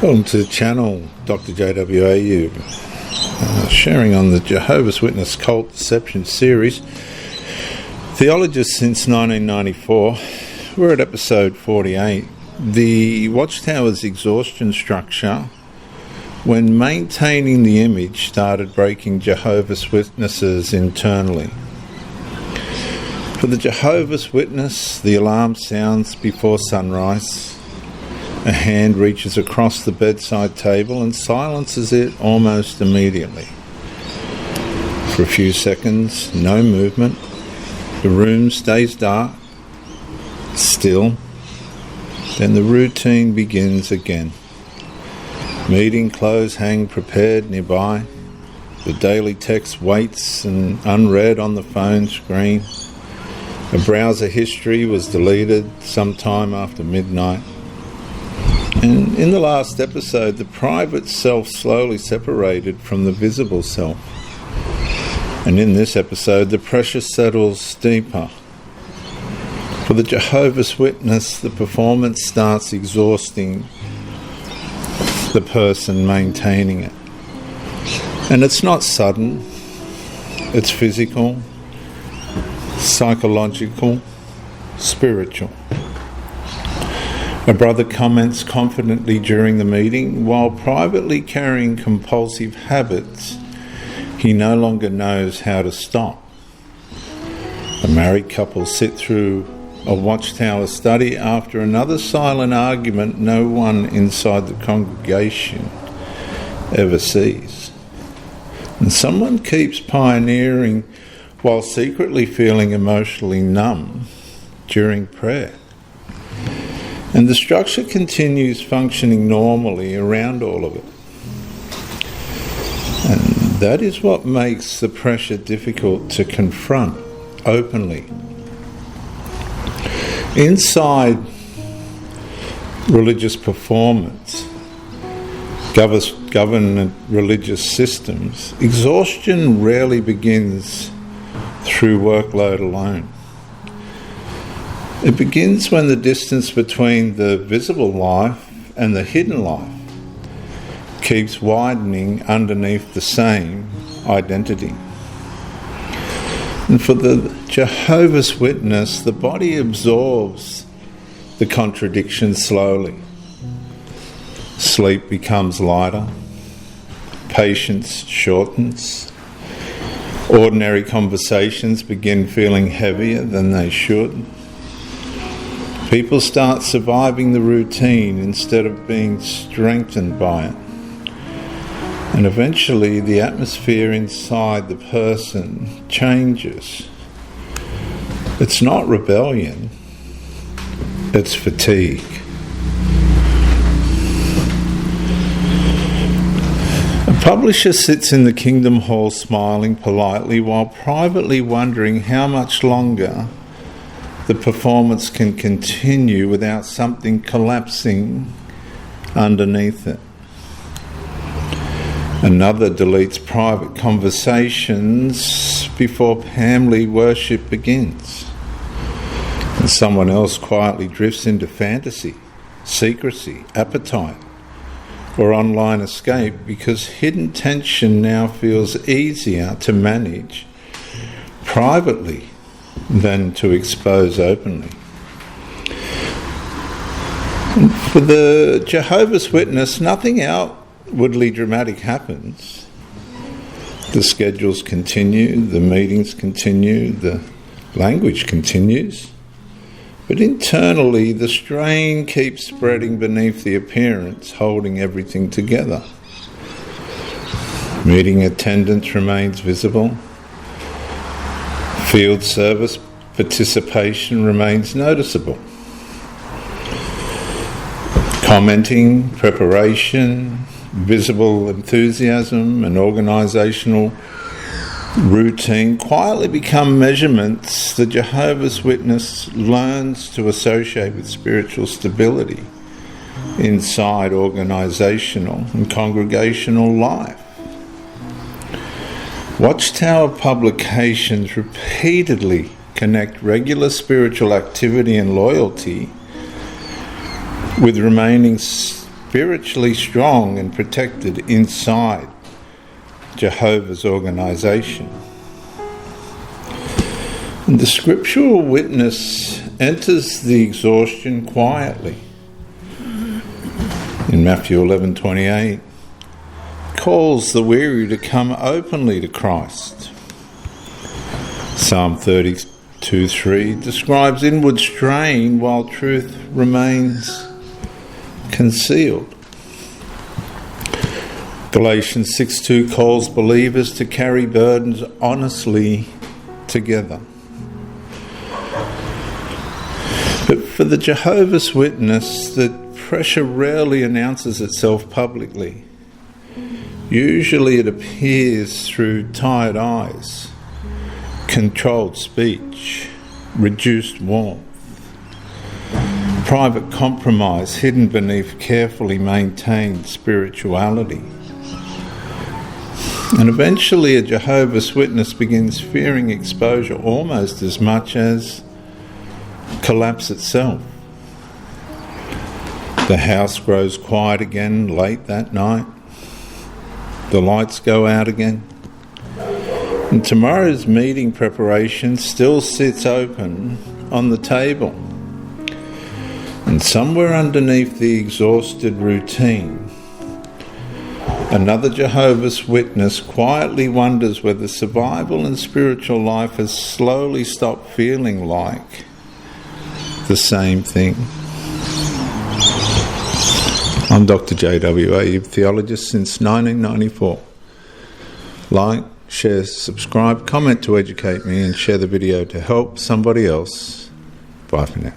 Welcome to the channel, Dr. JWAU, sharing on the Jehovah's Witness Cult Deception series. Theologists since 1994. We're at episode 48. The Watchtower's exhaustion structure, when maintaining the image, started breaking Jehovah's Witnesses internally. For the Jehovah's Witness, the alarm sounds before sunrise. A hand reaches across the bedside table and silences it almost immediately. For a few seconds, no movement. The room stays dark, still. Then the routine begins again. Meeting clothes hang prepared nearby. The daily text waits and unread on the phone screen. A browser history was deleted sometime after midnight. And in the last episode, the private self slowly separated from the visible self. And in this episode, the pressure settles deeper. For the Jehovah's Witness, the performance starts exhausting the person maintaining it. And it's not sudden, it's physical, psychological, spiritual. A brother comments confidently during the meeting, while privately carrying compulsive habits he no longer knows how to stop. A married couple sit through a Watchtower study after another silent argument no one inside the congregation ever sees. And someone keeps pioneering while secretly feeling emotionally numb during prayer. And the structure continues functioning normally around all of it. And that is what makes the pressure difficult to confront openly. Inside religious performance, government religious systems, exhaustion rarely begins through workload alone. It begins when the distance between the visible life and the hidden life keeps widening underneath the same identity. And for the Jehovah's Witness, the body absorbs the contradiction slowly. Sleep becomes lighter, patience shortens, ordinary conversations begin feeling heavier than they should. People start surviving the routine instead of being strengthened by it. And eventually the atmosphere inside the person changes. It's not rebellion, it's fatigue. A publisher sits in the Kingdom Hall smiling politely while privately wondering how much longer the performance can continue without something collapsing underneath it. Another deletes private conversations before family worship begins. And someone else quietly drifts into fantasy, secrecy, appetite, or online escape because hidden tension now feels easier to manage privately than to expose openly. And for the Jehovah's Witness, nothing outwardly dramatic happens. The schedules continue, the meetings continue, the language continues. But internally, the strain keeps spreading beneath the appearance, holding everything together. Meeting attendance remains visible. Field service participation remains noticeable. Commenting, preparation, visible enthusiasm and organisational routine quietly become measurements the Jehovah's Witness learns to associate with spiritual stability inside organisational and congregational life. Watchtower publications repeatedly connect regular spiritual activity and loyalty with remaining spiritually strong and protected inside Jehovah's organisation. And the scriptural witness enters the exhaustion quietly. In Matthew 11:28, calls the weary to come openly to Christ. Psalm 32:3 describes inward strain while truth remains concealed. Galatians 6:2 calls believers to carry burdens honestly together. But for the Jehovah's Witness, the pressure rarely announces itself publicly. Usually it appears through tired eyes, controlled speech, reduced warmth, private compromise hidden beneath carefully maintained spirituality. And eventually a Jehovah's Witness begins fearing exposure almost as much as collapse itself. The house grows quiet again late that night. The lights go out again. And tomorrow's meeting preparation still sits open on the table. And somewhere underneath the exhausted routine, another Jehovah's Witness quietly wonders whether survival and spiritual life has slowly stopped feeling like the same thing. I'm Dr. J.W.A., theologist since 1994. Like, share, subscribe, comment to educate me, and share the video to help somebody else. Bye for now.